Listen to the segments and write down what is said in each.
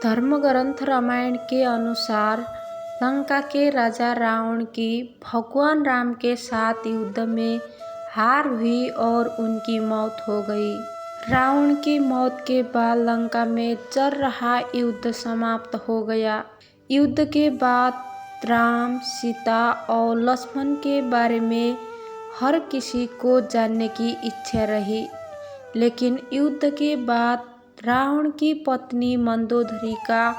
धर्मग्रंथ रामायण के अनुसार लंका के राजा रावण की भगवान राम के साथ युद्ध में हार हुई और उनकी मौत हो गई। रावण की मौत के बाद लंका में चल रहा युद्ध समाप्त हो गया। युद्ध के बाद राम, सीता और लक्ष्मण के बारे में हर किसी को जानने की इच्छा रही, लेकिन युद्ध के बाद रावण की पत्नी मंदोदरी का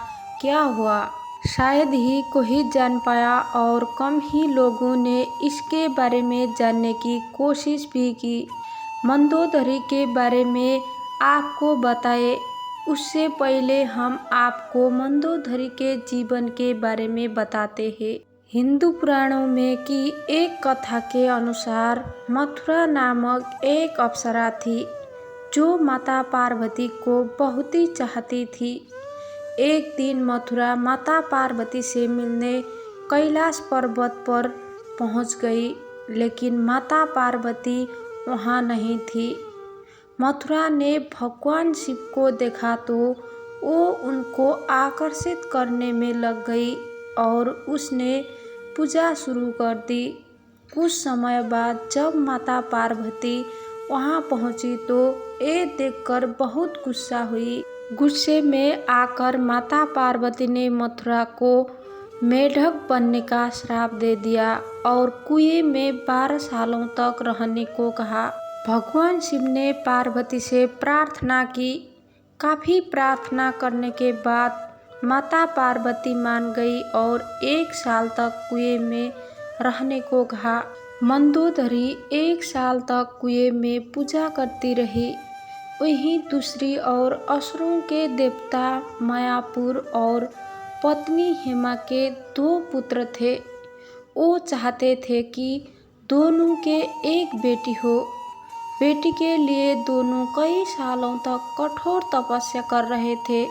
क्या हुआ, शायद ही कोई जान पाया और कम ही लोगों ने इसके बारे में जानने की कोशिश भी की। मंदोदरी के बारे में आपको बताए उससे पहले हम आपको मंदोदरी के जीवन के बारे में बताते हैं। हिंदू पुराणों में की एक कथा के अनुसार मथुरा नामक एक अप्सरा थी जो माता पार्वती को बहुत ही चाहती थी। एक दिन मथुरा माता पार्वती से मिलने कैलाश पर्वत पर पहुंच गई, लेकिन माता पार्वती वहां नहीं थी। मथुरा ने भगवान शिव को देखा तो वो उनको आकर्षित करने में लग गई और उसने पूजा शुरू कर दी। कुछ समय बाद जब माता पार्वती वहां पहुंची तो ये देखकर बहुत गुस्सा हुई। गुस्से में आकर माता पार्वती ने मथुरा को मेढक बनने का श्राप दे दिया और कुएं में 12 सालों तक रहने को कहा। भगवान शिव ने पार्वती से प्रार्थना की। काफी प्रार्थना करने के बाद माता पार्वती मान गई और 1 साल तक कुएं में रहने को कहा। मंदोदरी 1 साल तक कुएं में पूजा करती रही। वहीं दूसरी ओर असुरों के देवता मायापुर और पत्नी हेमा के 2 पुत्र थे। वो चाहते थे कि दोनों के एक बेटी हो। बेटी के लिए दोनों कई सालों तक कठोर तपस्या कर रहे थे।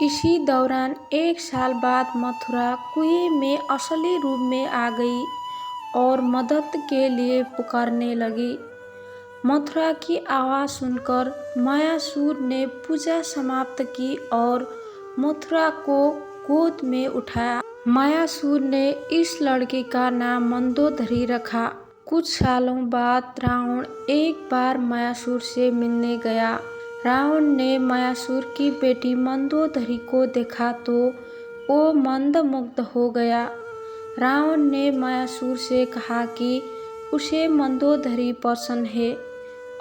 इसी दौरान 1 साल बाद मथुरा कुएं में असली रूप में आ गई और मदद के लिए पुकारने लगी। मथुरा की आवाज़ सुनकर मायासुर ने पूजा समाप्त की और मथुरा को गोद में उठाया। मायासुर ने इस लड़की का नाम मंदोदरी रखा। कुछ सालों बाद रावण एक बार मायासुर से मिलने गया। रावण ने मायासुर की बेटी मंदोदरी को देखा तो वो मंत्रमुग्ध हो गया। रावण ने मायासुर से कहा कि उसे मंदोदरी पसंद है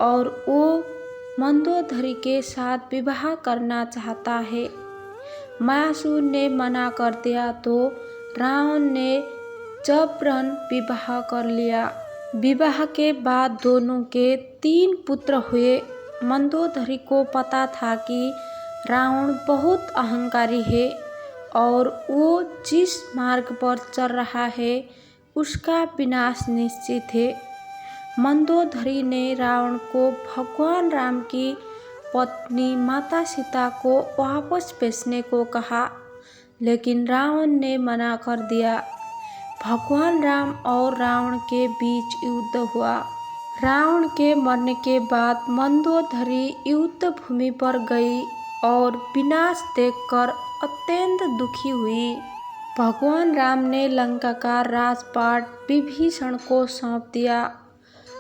और वो मंदोदरी के साथ विवाह करना चाहता है। मायासुर ने मना कर दिया तो रावण ने जबरन विवाह कर लिया। विवाह के बाद दोनों के 3 पुत्र हुए। मंदोदरी को पता था कि रावण बहुत अहंकारी है और वो जिस मार्ग पर चल रहा है उसका विनाश निश्चित है। मंदोदरी ने रावण को भगवान राम की पत्नी माता सीता को वापस भेजने को कहा, लेकिन रावण ने मना कर दिया। भगवान राम और रावण के बीच युद्ध हुआ। रावण के मरने के बाद मंदोदरी युद्ध भूमि पर गई और विनाश देखकर अत्यंत दुखी हुई। भगवान राम ने लंका का राजपाट विभीषण को सौंप दिया।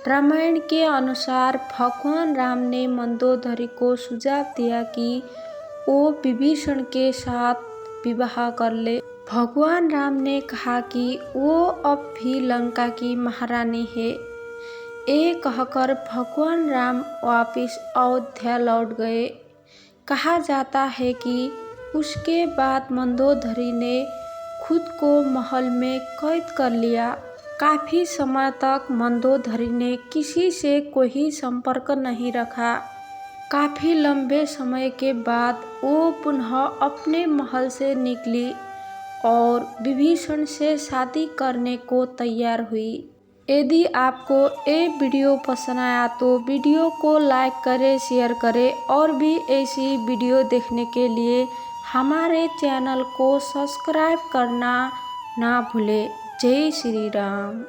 रामायण के अनुसार भगवान राम ने मंदोदरी को सुझाव दिया कि वो विभीषण के साथ विवाह कर ले। भगवान राम ने कहा कि वो अब भी लंका की महारानी है। ये कहकर भगवान राम वापिस अयोध्या लौट गए। कहा जाता है कि उसके बाद मंदोदरी ने खुद को महल में कैद कर लिया। काफी समय तक मंदोदरी ने किसी से कोई संपर्क नहीं रखा। काफी लंबे समय के बाद वो पुनः अपने महल से निकली और विभीषण से शादी करने को तैयार हुई। यदि आपको ये वीडियो पसंद आया तो वीडियो को लाइक करें, शेयर करें और भी ऐसी वीडियो देखने के लिए हमारे चैनल को सब्सक्राइब करना ना भूलें। जय श्री राम।